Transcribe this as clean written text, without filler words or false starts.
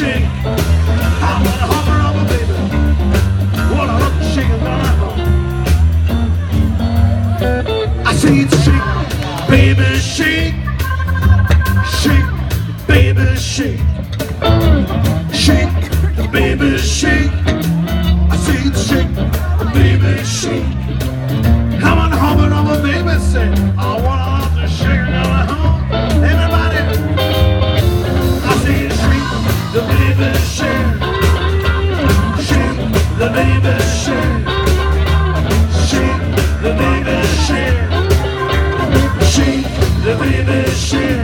shake. I wanna hover on my baby. What I love to shake and gonna hum. I say it's shake, baby shake. Shake, baby shake. Shake, baby shake. I say it's shake, baby shake. Come on, hover on my baby say. I wanna love to shake and gonna hum. Everybody. I say it's shake, the baby shake. Shake, the baby shake. Shake, the baby shake. Shake, the baby shake.